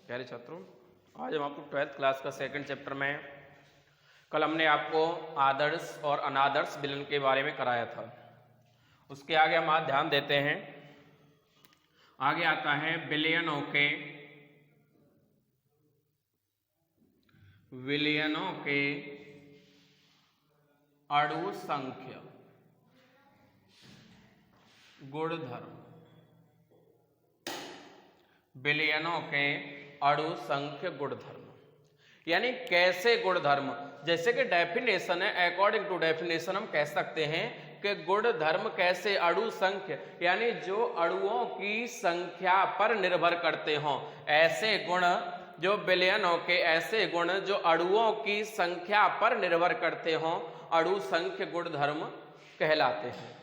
प्यारे छात्रों, आज हम आपको 12th क्लास का सेकंड चैप्टर में कल हमने आपको आदर्श और अनादर्श विलयन के बारे में कराया था। उसके आगे हम आज ध्यान देते हैं। आगे आता है विलयनों के अणु संख्या गुणधर्म। विलयनों के अणु संख्या गुणधर्म यानी कैसे गुणधर्म, जैसे कि डेफिनेशन है, अकॉर्डिंग टू डेफिनेशन हम कह सकते हैं कि गुणधर्म कैसे अणु संख्या यानी जो अणुओं की संख्या पर निर्भर करते हों, ऐसे गुण जो विलयनों के ऐसे गुण जो अणुओं की संख्या पर निर्भर करते हों अणु संख्या गुणधर्म कहलाते हैं।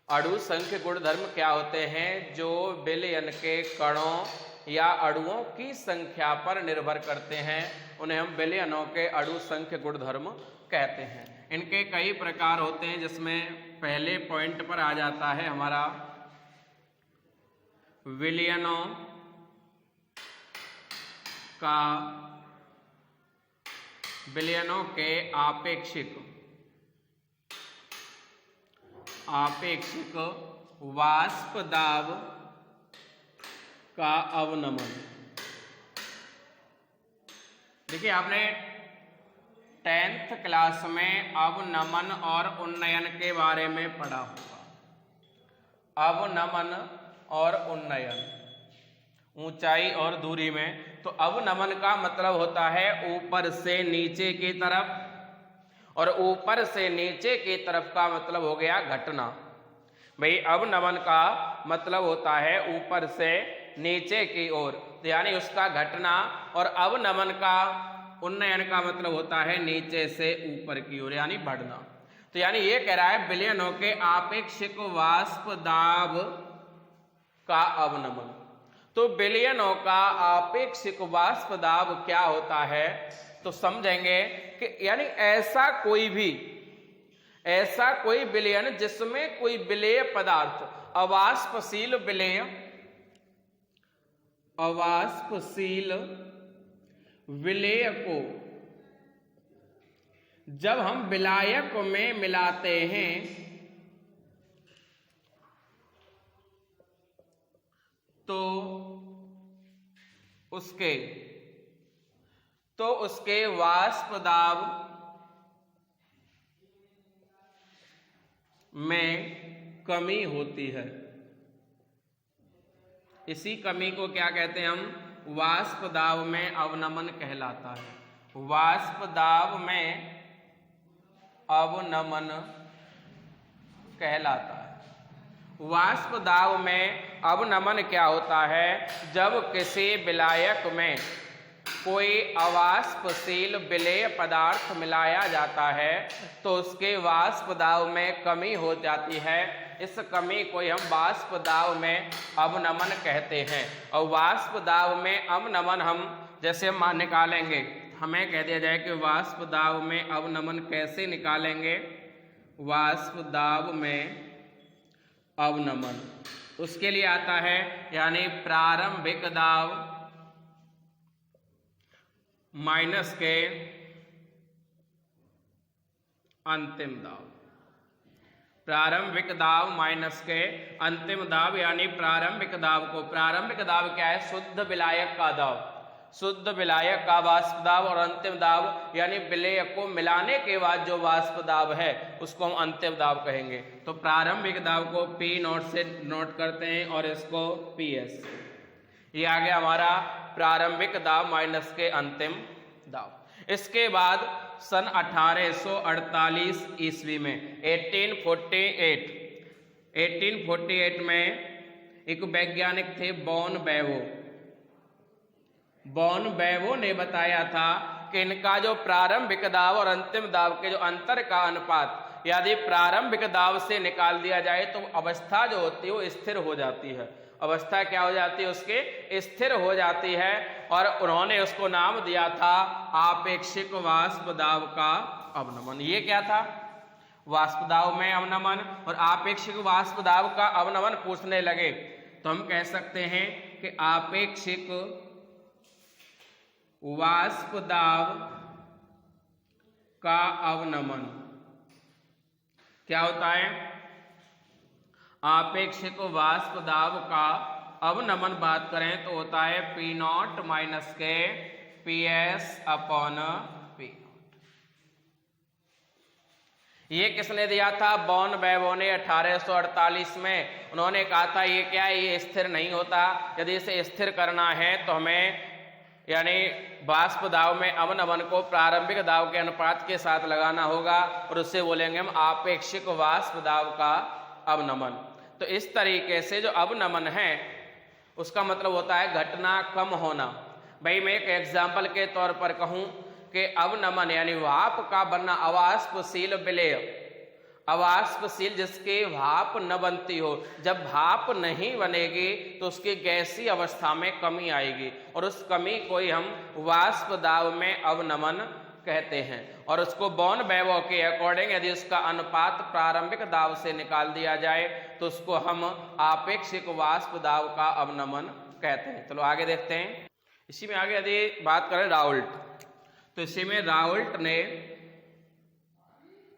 अणु संख्या गुणधर्म क्या होते हैं? जो विलयन के कणों या अणुओं की संख्या पर निर्भर करते हैं उन्हें हम विलयनों के अणु संख्या गुणधर्म कहते हैं। इनके कई प्रकार होते हैं, जिसमें पहले पॉइंट पर आ जाता है हमारा विलयनों के आपेक्षिक वाष्प दाब का अवनमन। देखिए, आपने 10th क्लास में अवनमन और उन्नयन के बारे में पढ़ा होगा। अवनमन और उन्नयन, ऊंचाई और दूरी में। तो अवनमन का मतलब होता है ऊपर से नीचे की तरफ, और ऊपर से नीचे की तरफ का मतलब हो गया घटना। भाई, अवनमन का मतलब होता है ऊपर से नीचे की ओर, यानी उसका घटना, और अवनमन का उन्नयन का मतलब होता है नीचे से ऊपर की ओर यानी बढ़ना। तो यानी ये कह रहा है विलयनों के आपेक्षिक वाष्प दाब का अवनमन। तो विलयनों का आपेक्षिक वाष्प दाब क्या होता है तो समझेंगे कि यानी ऐसा कोई विलयन जिसमें कोई विलेय पदार्थ अवाष्पशील विलेय को जब हम विलायक में मिलाते हैं तो उसके वाष्प दाब में कमी होती है। इसी कमी को क्या कहते हैं हम? वाष्प दाब में अवनमन कहलाता है। वाष्प दाब में अवनमन कहलाता है। वाष्प दाब में अवनमन क्या होता है? जब किसी विलायक में कोई अवाष्पशील विलेय पदार्थ मिलाया जाता है तो उसके वाष्प दाब में कमी हो जाती है। इस कमी को हम वाष्प दाब में अवनमन कहते हैं। और वाष्प दाब में अवनमन हम जैसे हम निकालेंगे, हमें कह दिया जाए कि वाष्प दाब में अवनमन कैसे निकालेंगे? वाष्प दाब में अवनमन उसके लिए आता है यानी प्रारंभिक दाब माइनस के अंतिम दाब। प्रारंभिक दाब माइनस के अंतिम दाब, यानी प्रारंभिक दाब क्या है? शुद्ध विलायक का दाब, शुद्ध विलायक का वाष्प दाब, और अंतिम दाब यानी विलेयक को मिलाने के बाद जो वाष्प दाब है उसको हम अंतिम दाब कहेंगे। तो प्रारंभिक दाब को P0 से नोट करते हैं और इसको PS। ये आ गया हमारा प्रारंभिक दाब माइनस के अंतिम दाब। इसके बाद सन 1848 ईस्वी में 1848 में एक वैज्ञानिक थे बॉन बेवो ने बताया था कि इनका जो प्रारंभिक दाब और अंतिम दाब के जो अंतर का अनुपात यदि प्रारंभिक दाब से निकाल दिया जाए तो अवस्था जो होती है वो स्थिर हो जाती है। अवस्था क्या हो जाती है? उसके स्थिर हो जाती है। और उन्होंने उसको नाम दिया था आपेक्षिक वाष्प दाब का अवनमन। ये क्या था? वाष्प दाब में अवनमन और आपेक्षिक वाष्प दाब का अवनमन पूछने लगे तो हम कह सकते हैं कि आपेक्षिक वाष्प दाब का अवनमन क्या होता है? आपेक्षिक वाष्प दाब का अवनमन बात करें तो होता है पी नॉट माइनस के पी एस अपॉन पी। ये किसने दिया था? बॉन बेबो ने 1848 में। उन्होंने कहा था ये क्या है, ये स्थिर नहीं होता, यदि इसे स्थिर करना है तो हमें यानी वाष्प दाब में अवनमन को प्रारंभिक दाब के अनुपात के साथ लगाना होगा और उससे बोलेंगे हम आपेक्षिक वाष्प दाब का अवनमन। तो इस तरीके से जो अवनमन है उसका मतलब होता है घटना कम होना। भाई मैं एक एग्जाम्पल के तौर पर कहूं कि अवनमन यानी भाप का बनना, अवाष्पशील विलेय, अवाष्पशील जिसकी भाप न बनती हो, जब भाप नहीं बनेगी तो उसकी गैसीय अवस्था में कमी आएगी और उस कमी को ही हम वाष्प दाब में अवनमन कहते हैं। और उसको बॉन बेबो के अकॉर्डिंग यदि उसका अनुपात प्रारंभिक दाब से निकाल दिया जाए तो उसको हम आपेक्षिक वाष्प दाब का अवनमन कहते हैं। चलो आगे देखते हैं। इसी में आगे यदि बात करें राउल्ट, तो इसी में राउल्ट ने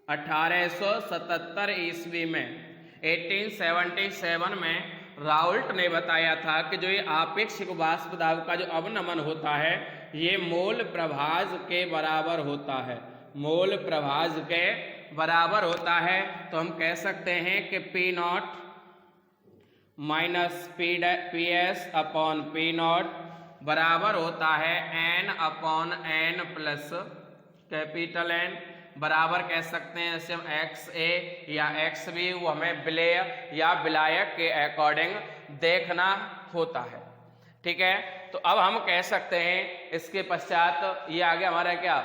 1877 ईस्वी में 1877 में राउल्ट ने बताया था कि जो ये आपेक्षिक वाष्प दाब का जो अवनमन होता है ये मोल प्रभाज के बराबर होता है, मोल प्रभाज के बराबर होता है। तो हम कह सकते हैं कि P naught minus P S upon P naught बराबर होता है N upon N plus capital N, बराबर कह सकते हैं इसे हम एक्स ए या एक्स बी, वो हमें विलेय या विलायक के अकॉर्डिंग देखना होता है। ठीक है, तो अब हम कह सकते हैं इसके पश्चात ये आगे हमारा क्या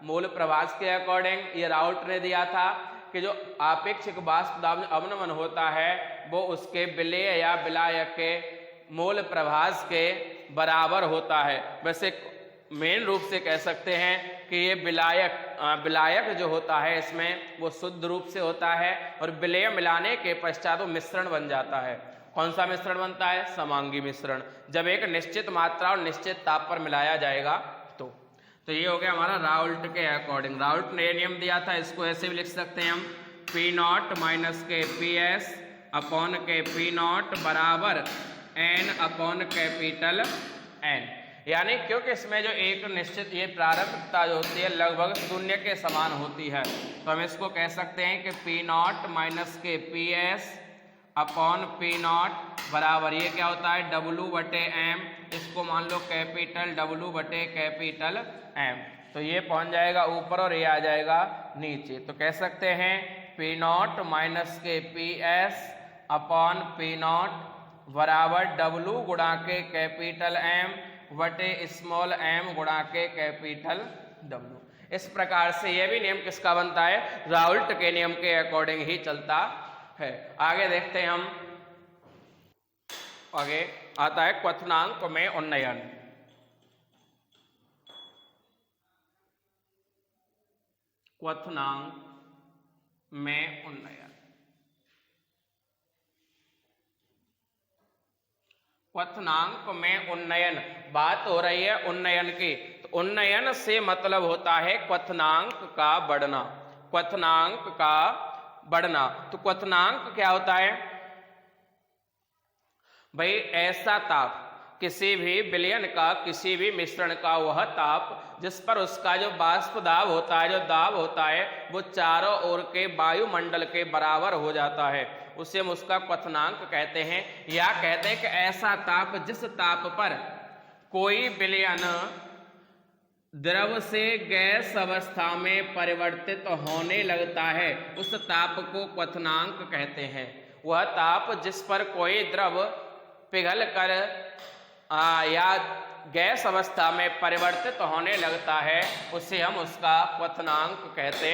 मूल प्रभास के अकॉर्डिंग ये राउल्ट ने दिया था कि जो आपेक्षिक वाष्प दाब में अवनमन होता है वो उसके विलेय या विलायक के मूल प्रभास के बराबर होता है। वैसे मेन रूप से कह सकते हैं कि ये विलायक जो होता है इसमें वो शुद्ध रूप से होता है और विलेय मिलाने के पश्चात वो मिश्रण बन जाता है। कौन सा मिश्रण बनता है? समांगी मिश्रण, जब एक निश्चित मात्रा और निश्चित ताप पर मिलाया जाएगा तो ये हो गया हमारा राउल्ट के अकॉर्डिंग। राउल्ट ने नियम दिया था, इसको ऐसे भी लिख सकते हैं हम पी नॉट माइनस के पी एस अपॉन के पी नॉट बराबर एन अपॉन कैपिटल एन, यानी क्योंकि इसमें जो एक निश्चित ये प्रारंभिकता जो होती है लगभग शून्य के समान होती है तो हम इसको कह सकते हैं कि पी नॉट माइनस के P S upon P naught बराबर ये क्या होता है डब्लू बटे एम, इसको मान लो कैपिटल डब्लू बटे कैपिटल एम, तो ये पहुंच जाएगा ऊपर और ये आ जाएगा नीचे। तो कह सकते हैं पी नॉट माइनस के P S upon P naught बराबर डब्लू गुणा के कैपिटल एम बटे स्मॉल एम गुणा के कैपिटल डब्लू। इस प्रकार से यह भी नियम किसका बनता है? राउल्ट के नियम के अकॉर्डिंग ही चलता है। आगे देखते हैं हम, आगे आता है क्वथनांक में उन्नयन। क्वथनांक में उन्नयन, क्वथनांक में उन्नयन, बात हो रही है उन्नयन की, तो उन्नयन से मतलब होता है क्वथनांक का बढ़ना, क्वथनांक का बढ़ना। तो क्वथनांक क्या होता है भाई? ऐसा ताप, किसी भी विलयन का, किसी भी मिश्रण का वह ताप जिस पर उसका जो वाष्प दाब होता है, जो दाब होता है वो चारों ओर के वायुमंडल के बराबर हो जाता है, उसे हम उसका क्वथनांक कहते हैं। या कहते हैं कि ऐसा ताप जिस ताप पर कोई विलयन द्रव से गैस अवस्था में परिवर्तित होने लगता है उस ताप को क्वथनांक कहते हैं। वह ताप जिस पर कोई द्रव पिघल कर या गैस अवस्था में परिवर्तित होने लगता है उसे हम उसका क्वथनांक कहते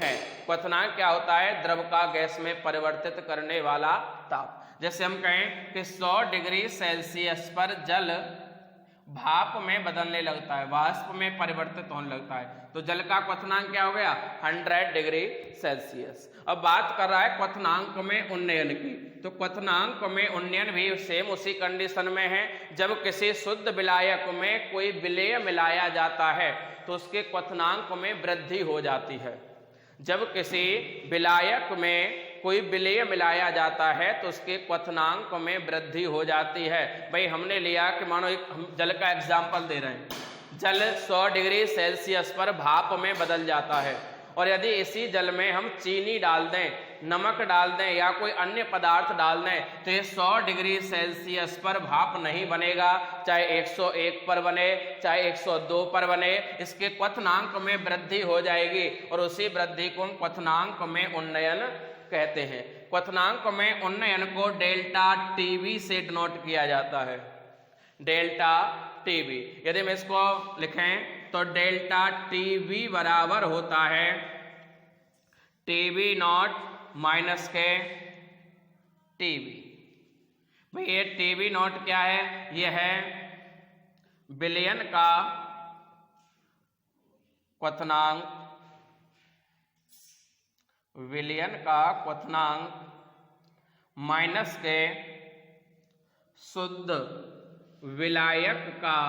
हैं। क्वथनांक क्या होता है? द्रव का गैस में परिवर्तित करने वाला ताप। जैसे हम कहें कि 100 डिग्री सेल्सियस पर जल भाप में बदलने लगता है, वाष्प में परिवर्तित होने लगता है। तो जल का क्वथनांक क्या हो गया? 100 डिग्री सेल्सियस। अब बात कर रहा है क्वथनांक में उन्नयन की। तो क्वथनांक में उन्नयन भी सेम उसी कंडीशन में है, जब किसी शुद्ध विलायक में कोई विलेय मिलाया जाता है तो उसके क्वथनांक में वृद्धि हो जाती है। जब किसी विलायक में कोई विलेय मिलाया जाता है तो उसके क्वथनांक में वृद्धि हो जाती है। भाई हमने लिया कि मानो एक हम जल का एग्जाम्पल दे रहे हैं, जल 100 डिग्री सेल्सियस पर भाप में बदल जाता है, और यदि इसी जल में हम चीनी डाल दें, नमक डाल दें या कोई अन्य पदार्थ डाल दें तो ये 100 डिग्री सेल्सियस पर भाप नहीं बनेगा, चाहे 101 पर बने चाहे 102 पर बने, इसके क्वथनांक में वृद्धि हो जाएगी और उसी वृद्धि को हम क्वथनांक में उन्नयन कहते हैं। क्वथनांक में उन्नयन को डेल्टा टीवी से डिनोट किया जाता है, डेल्टा टीवी। यदि हम इसको लिखें तो डेल्टा टीवी बराबर होता है टीवी नॉट माइनस के टीवी। भाई ये टीवी नॉट क्या है? ये है विलयन का क्वथनांक, विलयन का क्वथनांक माइनस के शुद्ध विलायक का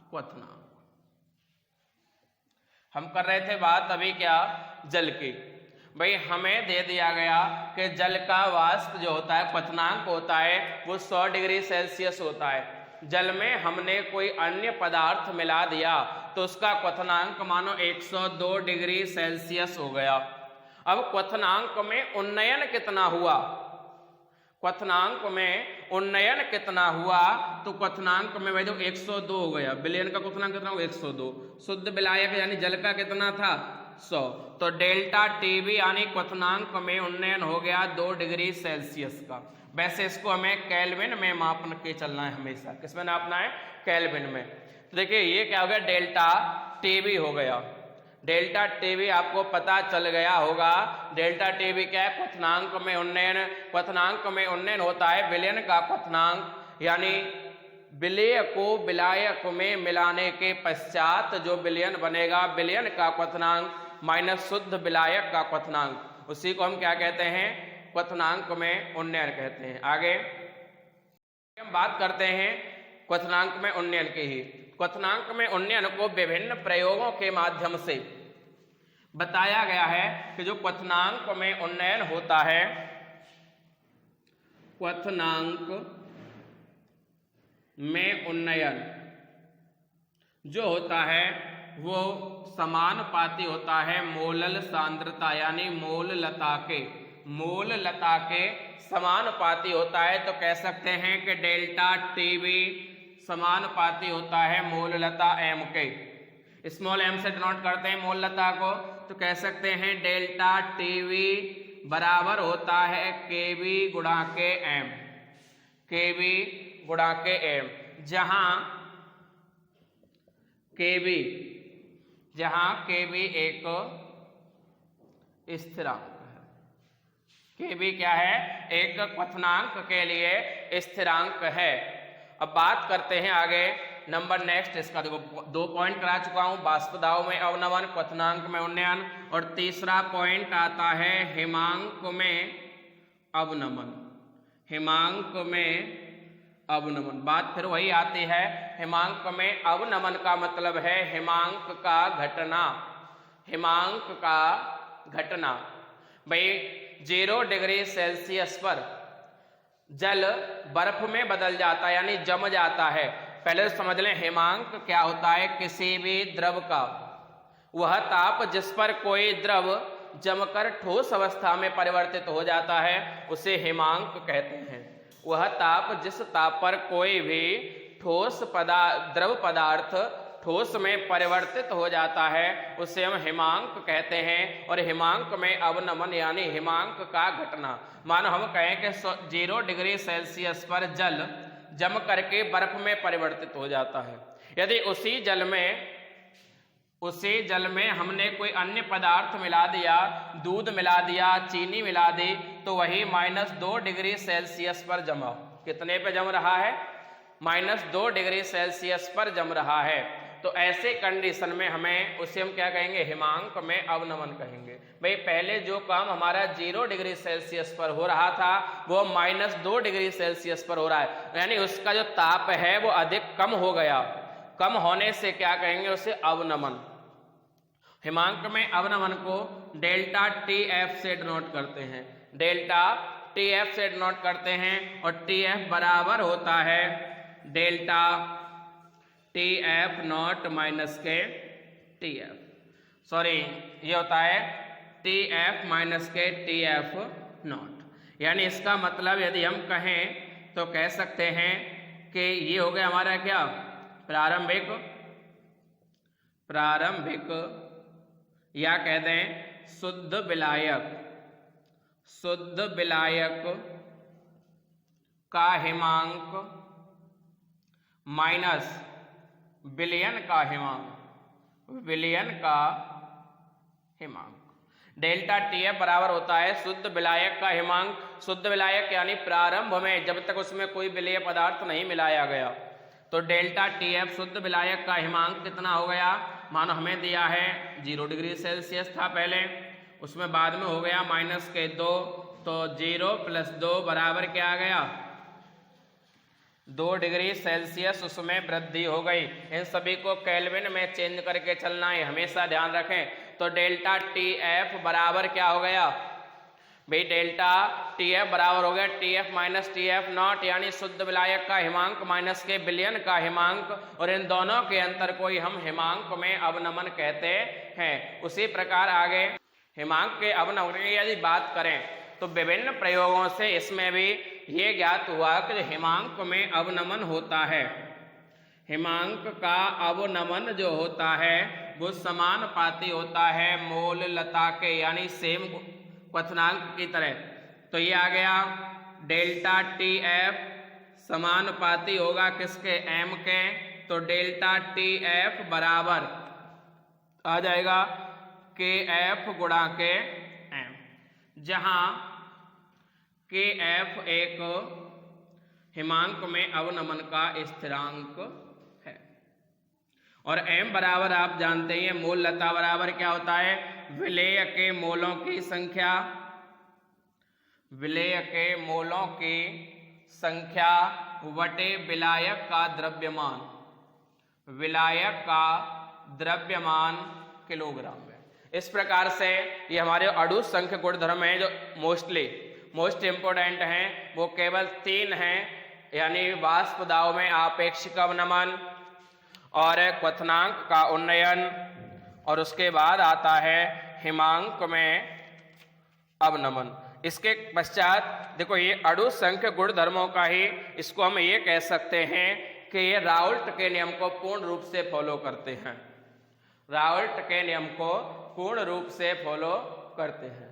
क्वथनांक। हम कर रहे थे बात अभी क्या? जल की। भाई हमें दे दिया गया कि जल का वाष्प जो होता है क्वथनांक होता है वो 100 डिग्री सेल्सियस होता है। जल में हमने कोई अन्य पदार्थ मिला दिया तो उसका क्वथनांक मानो 102 डिग्री सेल्सियस हो गया। अब क्वथनांक में उन्नयन कितना हुआ? क्वथनांक में उन्नयन कितना हुआ? तो क्वथनांक में भाई तो 102 हो गया। विलयन का क्वथनांक कितना हुआ? 102। शुद्ध विलायक यानी जल का कितना था? 100। तो डेल्टा टीवी यानी क्वथनांक में उन्नयन हो गया 2 डिग्री सेल्सियस का। वैसे इसको हमें केल्विन में माप के चलना है हमेशा। किसमें नापना है? केल्विन में। तो देखिए ये क्या हो गया? डेल्टा टीवी हो गया। डेल्टा टीवी आपको पता चल गया होगा। डेल्टा टीवी क्या है? क्वथनांक में उन्नयन। क्वथनांक में उन्नयन होता है विलयन का क्वथनांक, यानी विलेय को विलायक में मिलाने के पश्चात जो विलयन बनेगा, विलयन का क्वथनांक माइनस शुद्ध विलायक का क्वथनांक, उसी को हम क्या कहते हैं? क्वथनांक में उन्नयन कहते हैं। आगे हम बात करते हैं क्वथनांक में उन्नयन की ही। क्वथनांक में उन्नयन को विभिन्न प्रयोगों के माध्यम से बताया गया है कि जो क्वथनांक में उन्नयन होता है, क्वथनांक में उन्नयन जो होता है वो समानुपाती होता है मोलल सांद्रता यानी मोललता के समानुपाती होता है। तो कह सकते हैं कि डेल्टा टीवी समानुपाती होता है मोललता एम के। स्मॉल एम से डिनोट करते हैं मोललता को, तो कह सकते हैं डेल्टा टीवी बराबर होता है केवी गुणा के एम, केवी गुणा के एम, जहां केवी एक स्थिरांक है। केवी क्या है? एक क्वथनांक के लिए स्थिरांक है। अब बात करते हैं आगे नंबर नेक्स्ट इसका। देखो 2 पॉइंट करा चुका हूं, वाष्प दाब में अवनमन, क्वथनांक में उन्नयन, और तीसरा पॉइंट आता है हिमांक में अवनमन। हिमांक में अवनमन, बात फिर वही आती है। हिमांक में अवनमन का मतलब है हिमांक का घटना, हिमांक का घटना। भाई 0 डिग्री सेल्सियस पर जल बर्फ में बदल जाता है यानी जम जाता है। पहले समझ लें हिमांक क्या होता है? किसी भी द्रव का वह ताप जिस पर कोई द्रव जमकर ठोस अवस्था में परिवर्तित हो जाता है उसे हिमांक कहते हैं। वह ताप जिस ताप पर कोई भी द्रव पदार्थ ठोस में परिवर्तित हो जाता है उसे हम हिमांक कहते हैं। और हिमांक में अवनमन यानी हिमांक का घटना। मानो हम कहें कि 0 डिग्री सेल्सियस पर जल जम करके बर्फ में परिवर्तित हो जाता है। यदि उसी जल में हमने कोई अन्य पदार्थ मिला दिया, दूध मिला दिया, चीनी मिला दी, तो वही -2 डिग्री सेल्सियस पर जमा। कितने पे जम रहा है? -2 डिग्री सेल्सियस पर जम रहा है, तो ऐसे कंडीशन में हमें उसे हम क्या कहेंगे, हिमांक में अवनमन कहेंगे। भाई पहले जो काम हमारा 0 डिग्री सेल्सियस पर हो रहा था वो -2 डिग्री सेल्सियस पर हो रहा है, यानी उसका जो ताप है वो अधिक कम हो गया। कम होने से क्या कहेंगे, उसे अवनमन। हिमांक में अवनमन को डेल्टा TF से डिनोट करते हैं, डेल्टा TF से डिनोट करते हैं, और TF बराबर होता है डेल्टा TF नॉट माइनस के TF, सॉरी ये होता है TF माइनस के TF नॉट। यानी इसका मतलब यदि हम कहें तो कह सकते हैं कि ये हो गया हमारा क्या, प्रारंभिक या कह दें शुद्ध विलायक का हिमांक माइनस विलयन का हिमांक। डेल्टा TF बराबर होता है शुद्ध विलायक का हिमांक। शुद्ध विलायक यानी प्रारंभ में जब तक उसमें कोई विलेय पदार्थ नहीं मिलाया गया, तो डेल्टा TF शुद्ध विलायक का हिमांक कितना हो गया, मानो हमें दिया है 0 डिग्री सेल्सियस था पहले, उसमें बाद में हो गया -2, तो 0 + 2 बराबर क्या आ गया, 2 डिग्री सेल्सियस उसमें वृद्धि हो गई। इन सभी को केल्विन में चेंज करके चलना है, हमेशा ध्यान रखें। तो डेल्टा TF बराबर क्या हो गया भाई, डेल्टा TF बराबर हो गया TF माइनस TF नॉट, यानी शुद्ध विलायक का हिमांक माइनस के विलयन का हिमांक, और इन दोनों के अंतर को ही हम हिमांक में अवनमन कहते हैं। उसी प्रकार आगे हिमांक के अवनमन की यदि बात करें तो विभिन्न प्रयोगों से इसमें भी ये ज्ञात हुआ कि हिमांक में अवनमन होता है। हिमांक का अवनमन जो होता है वो समानुपाती होता है मोललता के, यानी सेम क्वथनांक की तरह। तो ये आ गया डेल्टा TF समानुपाती होगा किसके, m के, तो डेल्टा TF बराबर आ जाएगा KF गुणा के m, जहां KF एक हिमांक में अवनमन का स्थिरांक है, और m बराबर आप जानते हैं मोललता बराबर क्या होता है, विलेय के मोलों की संख्या, विलेय के मोलों की संख्या वटे विलायक का द्रव्यमान, विलायक का द्रव्यमान किलोग्राम में। इस प्रकार से ये हमारे अणु संख्य गुणधर्म हैं जो मोस्ट इंपोर्टेंट हैं, वो केवल 3 हैं, यानी वाष्प दाब में आपेक्षिक अवनमन और क्वथनांक का उन्नयन, और उसके बाद आता है हिमांक में अवनमन। इसके पश्चात देखो ये अणु संख्य गुणधर्मों का ही, इसको हम ये कह सकते हैं कि ये राउल्ट के नियम को पूर्ण रूप से फॉलो करते हैं, राउल्ट के नियम को पूर्ण रूप से फॉलो करते हैं।